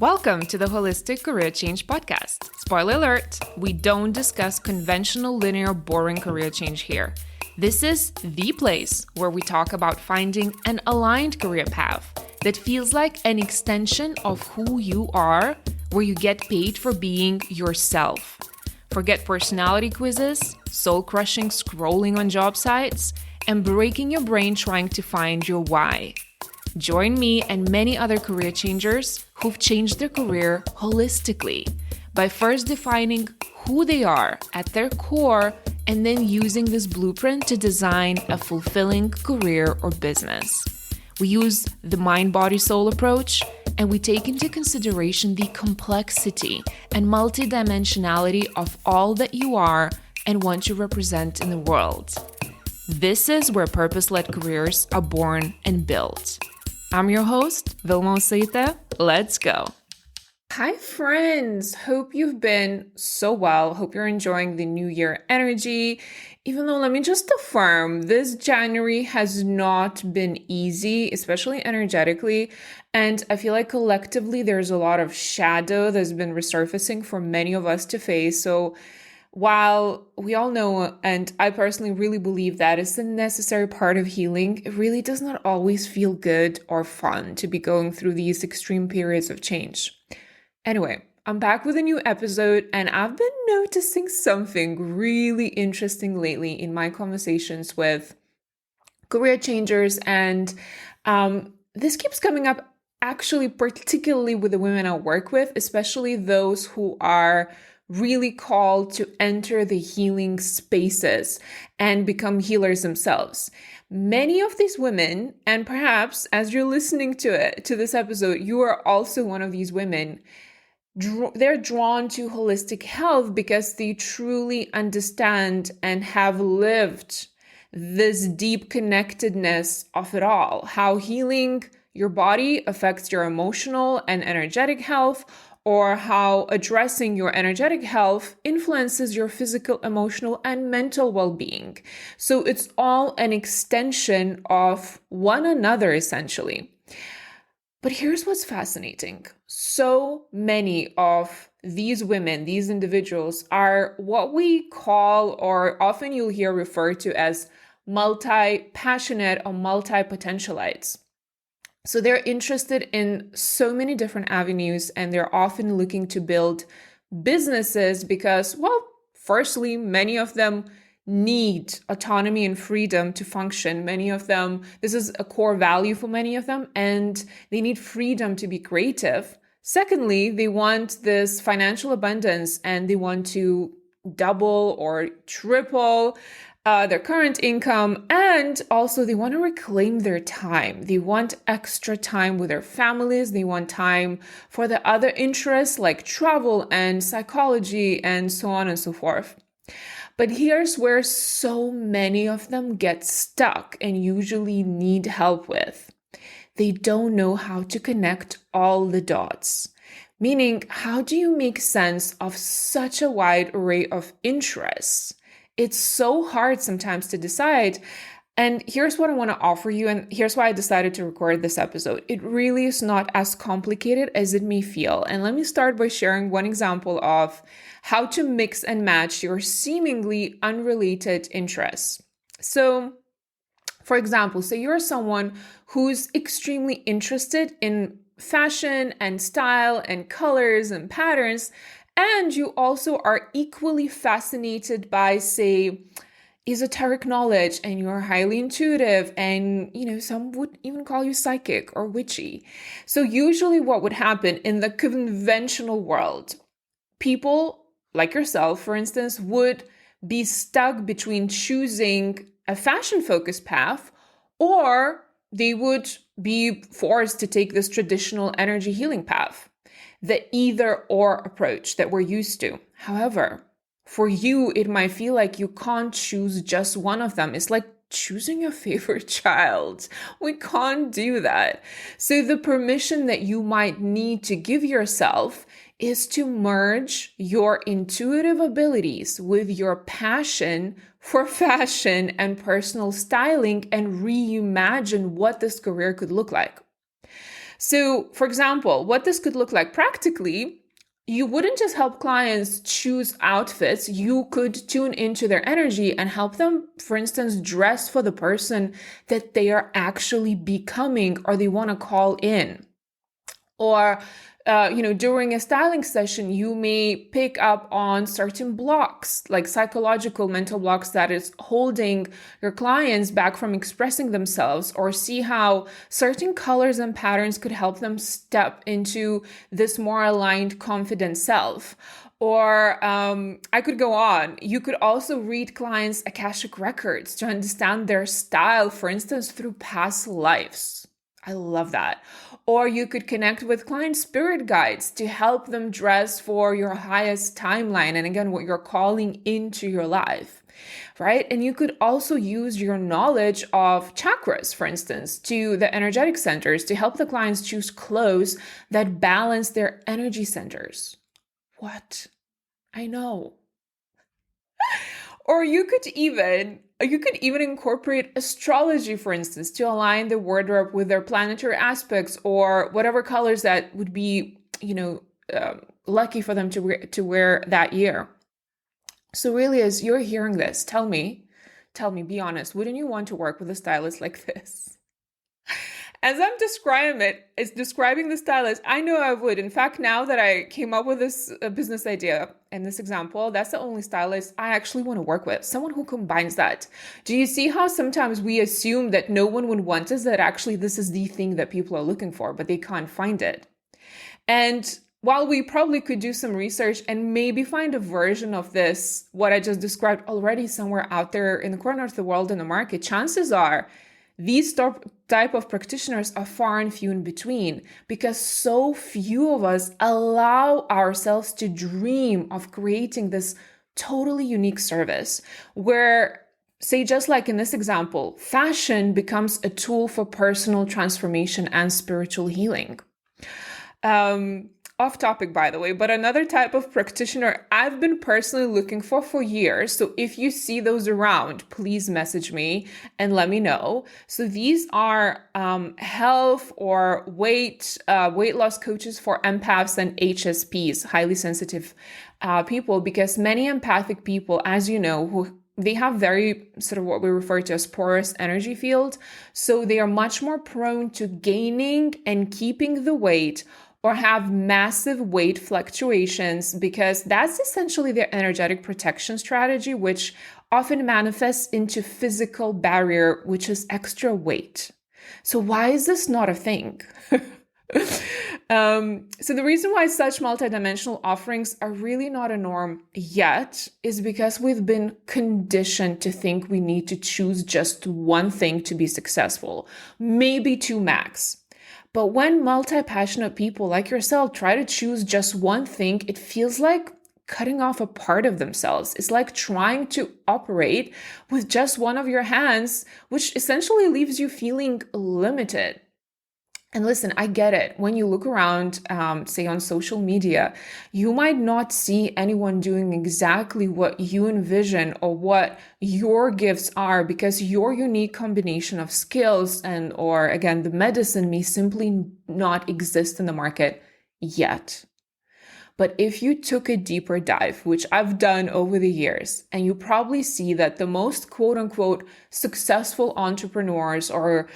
Welcome to the Holistic Career Change Podcast. Spoiler alert, we don't discuss conventional, linear, boring career change here. This is the place where we talk about finding an aligned career path that feels like an extension of who you are, where you get paid for being yourself. Forget personality quizzes, soul-crushing scrolling on job sites, and breaking your brain trying to find your why. Join me and many other career changers who've changed their career holistically by first defining who they are at their core and then using this blueprint to design a fulfilling career or business. We use the mind-body-soul approach, and we take into consideration the complexity and multidimensionality of all that you are and want to represent in the world. This is where purpose-led careers are born and built. I'm your host, Vilma Osaita. Let's go. Hi, friends. Hope you've been so well. Hope you're enjoying the new year energy. Even though, let me just affirm, this January has not been easy, especially energetically. And I feel like collectively, there's a lot of shadow that's been resurfacing for many of us to face. So while we all know, and I personally really believe that it's a necessary part of healing, it really does not always feel good or fun to be going through these extreme periods of change. Anyway, I'm back with a new episode, and I've been noticing something really interesting lately in my conversations with career changers, and this keeps coming up actually particularly with the women I work with, especially those who are really called to enter the healing spaces and become healers themselves. Many of these women, and perhaps as you're listening to this episode, you are also one of these women. They're drawn to holistic health because they truly understand and have lived this deep connectedness of it all, how healing your body affects your emotional and energetic health, or how addressing your energetic health influences your physical, emotional, and mental well-being. So it's all an extension of one another, essentially. But here's what's fascinating. So many of these women, these individuals, are what we call, or often you'll hear referred to as multi-passionate or multi-potentialites. So they're interested in so many different avenues, and they're often looking to build businesses because, well, firstly, many of them need autonomy and freedom to function. Many of them, this is a core value for many of them, and they need freedom to be creative. Secondly, they want this financial abundance, and they want to double or triple their current income, and also they want to reclaim their time. They want extra time with their families. They want time for the other interests like travel and psychology and so on and so forth. But here's where so many of them get stuck and usually need help with. They don't know how to connect all the dots. Meaning, how do you make sense of such a wide array of interests? It's so hard sometimes to decide. And here's what I want to offer you, and here's why I decided to record this episode. It really is not as complicated as it may feel. And let me start by sharing one example of how to mix and match your seemingly unrelated interests. So, for example, say you're someone who's extremely interested in fashion and style and colors and patterns, and you also are equally fascinated by, say, esoteric knowledge, and you're highly intuitive, and, some would even call you psychic or witchy. So usually what would happen in the conventional world, people like yourself, for instance, would be stuck between choosing a fashion-focused path, or they would be forced to take this traditional energy healing path, the either-or approach that we're used to. However, for you, it might feel like you can't choose just one of them. It's like choosing your favorite child. We can't do that. So the permission that you might need to give yourself is to merge your intuitive abilities with your passion for fashion and personal styling and reimagine what this career could look like. So, for example, what this could look like practically, you wouldn't just help clients choose outfits, you could tune into their energy and help them, for instance, dress for the person that they are actually becoming or they want to call in. Or, during a styling session, you may pick up on certain blocks, like psychological mental blocks that is holding your clients back from expressing themselves, or see how certain colors and patterns could help them step into this more aligned, confident self. Or I could go on. You could also read clients' Akashic records to understand their style, for instance, through past lives. I love that. Or you could connect with client spirit guides to help them dress for your highest timeline. And again, what you're calling into your life, right? And you could also use your knowledge of chakras, for instance, to the energetic centers to help the clients choose clothes that balance their energy centers. What? I know. Or you could even incorporate astrology, for instance, to align the wardrobe with their planetary aspects or whatever colors that would be, lucky for them to wear that year. So really, as you're hearing this, tell me, be honest, wouldn't you want to work with a stylist like this? As I'm describing the stylist, I know I would. In fact, now that I came up with this business idea and this example, that's the only stylist I actually want to work with. Someone who combines that. Do you see how sometimes we assume that no one would want us, that actually this is the thing that people are looking for, but they can't find it? And while we probably could do some research and maybe find a version of this, what I just described already somewhere out there in the corner of the world in the market, chances are these type of practitioners are far and few in between, because so few of us allow ourselves to dream of creating this totally unique service where, say, just like in this example, fashion becomes a tool for personal transformation and spiritual healing. Off topic, by the way, but another type of practitioner I've been personally looking for years. So if you see those around, please message me and let me know. So these are health or weight loss coaches for empaths and HSPs, highly sensitive people, because many empathic people, as you know, they have very sort of what we refer to as porous energy field. So they are much more prone to gaining and keeping the weight, or have massive weight fluctuations, because that's essentially their energetic protection strategy, which often manifests into physical barrier, which is extra weight. So why is this not a thing? So the reason why such multidimensional offerings are really not a norm yet is because we've been conditioned to think we need to choose just one thing to be successful, maybe two max. But when multi-passionate people like yourself try to choose just one thing, it feels like cutting off a part of themselves. It's like trying to operate with just one of your hands, which essentially leaves you feeling limited. And listen, I get it. When you look around, say on social media, you might not see anyone doing exactly what you envision or what your gifts are, because your unique combination of skills or again, the medicine may simply not exist in the market yet. But if you took a deeper dive, which I've done over the years, and you probably see that the most quote unquote successful entrepreneurs or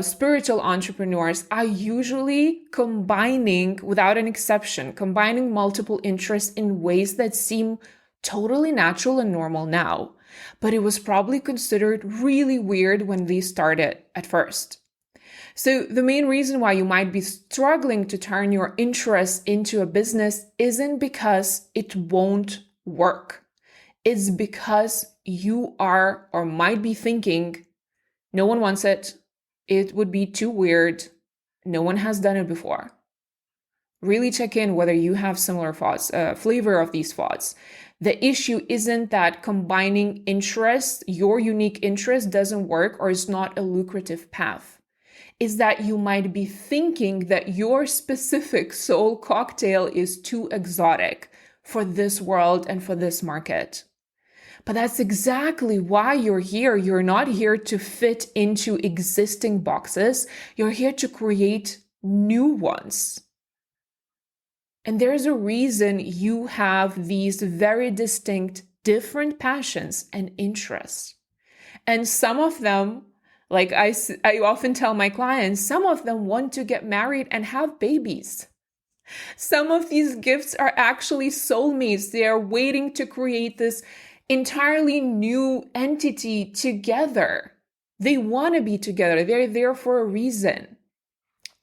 spiritual entrepreneurs are usually combining, without an exception, combining multiple interests in ways that seem totally natural and normal now. But it was probably considered really weird when they started at first. So the main reason why you might be struggling to turn your interest into a business isn't because it won't work. It's because you are or might be thinking, no one wants it. It would be too weird. No one has done it before. Really check in whether you have similar thoughts, flavor of these thoughts. The issue isn't that combining interests, your unique interest, doesn't work or is not a lucrative path. Is that you might be thinking that your specific soul cocktail is too exotic for this world and for this market. But that's exactly why you're here. You're not here to fit into existing boxes. You're here to create new ones. And there's a reason you have these very distinct, different passions and interests. And some of them, like I often tell my clients, some of them want to get married and have babies. Some of these gifts are actually soulmates. They are waiting to create this entirely new entity together. They want to be together. They're there for a reason.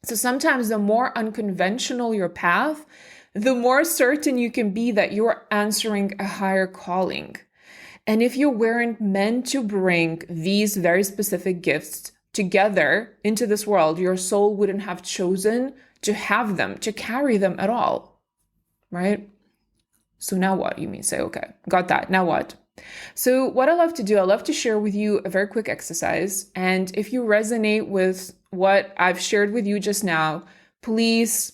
So sometimes the more unconventional your path, the more certain you can be that you're answering a higher calling. And if you weren't meant to bring these very specific gifts together into this world, your soul wouldn't have chosen to have them, to carry them at all, right? So now what? You may say, okay, got that. Now what? So what I love to do, I love to share with you a very quick exercise. And if you resonate with what I've shared with you just now, please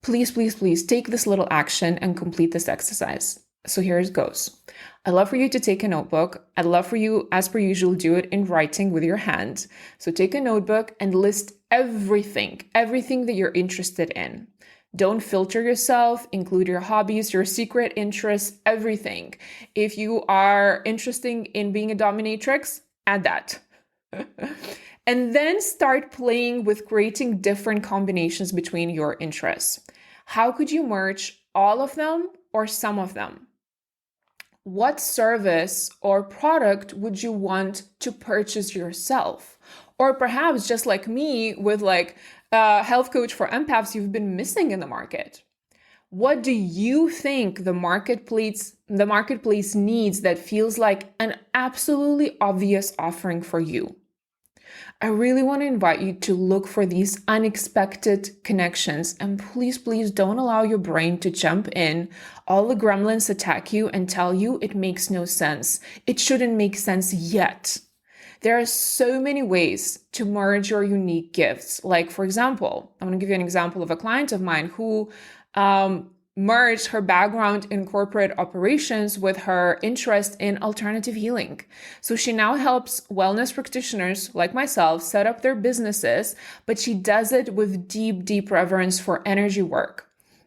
take this little action and complete this exercise. So here it goes. I'd love for you to take a notebook. I'd love for you, as per usual, do it in writing with your hand. So take a notebook and list everything that you're interested in. Don't filter yourself, include your hobbies, your secret interests, everything. If you are interested in being a dominatrix, add that. And then start playing with creating different combinations between your interests. How could you merge all of them or some of them? What service or product would you want to purchase yourself? Or perhaps just like me with like a health coach for empaths you've been missing in the market. What do you think the marketplace needs that feels like an absolutely obvious offering for you? I really want to invite you to look for these unexpected connections, and please don't allow your brain to jump in. All the gremlins attack you and tell you it makes no sense. It shouldn't make sense yet. There are so many ways to merge your unique gifts. Like, for example, I'm going to give you an example of a client of mine who merged her background in corporate operations with her interest in alternative healing. So she now helps wellness practitioners like myself set up their businesses, but she does it with deep reverence for energy work.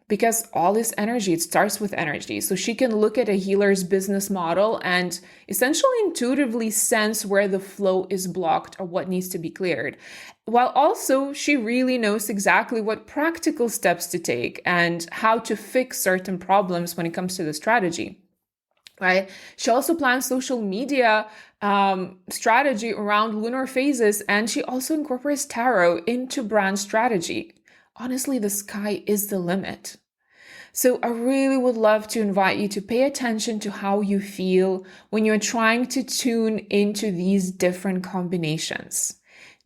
Because all is energy, it starts with energy. So she can look at a healer's business model and essentially intuitively sense where the flow is blocked or what needs to be cleared. While also she really knows exactly what practical steps to take and how to fix certain problems when it comes to the strategy, right? She also plans social media strategy around lunar phases, and she also incorporates tarot into brand strategy. Honestly, the sky is the limit. So I really would love to invite you to pay attention to how you feel when you're trying to tune into these different combinations.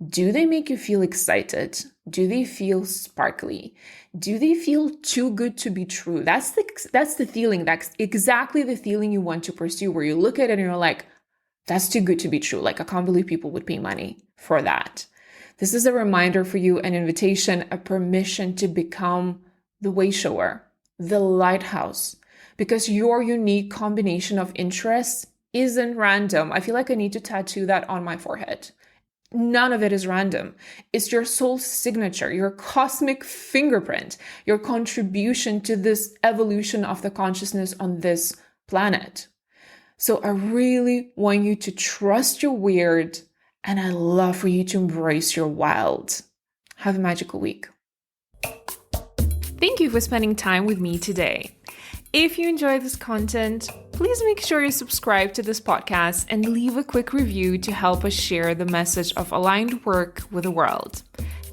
Do they make you feel excited? Do they feel sparkly? Do they feel too good to be true? That's the feeling. That's exactly the feeling you want to pursue, where you look at it and you're like, that's too good to be true. Like, I can't believe people would pay money for that. This is a reminder for you, an invitation, a permission to become the way shower, the lighthouse, because your unique combination of interests isn't random. I feel like I need to tattoo that on my forehead. None of it is random. It's your soul signature, your cosmic fingerprint, your contribution to this evolution of the consciousness on this planet. So I really want you to trust your weird, and I love for you to embrace your wild. Have a magical week. Thank you for spending time with me today. If you enjoy this content, please make sure you subscribe to this podcast and leave a quick review to help us share the message of aligned work with the world.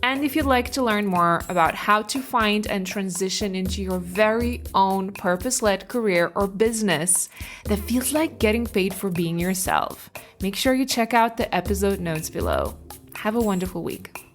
And if you'd like to learn more about how to find and transition into your very own purpose-led career or business that feels like getting paid for being yourself, make sure you check out the episode notes below. Have a wonderful week.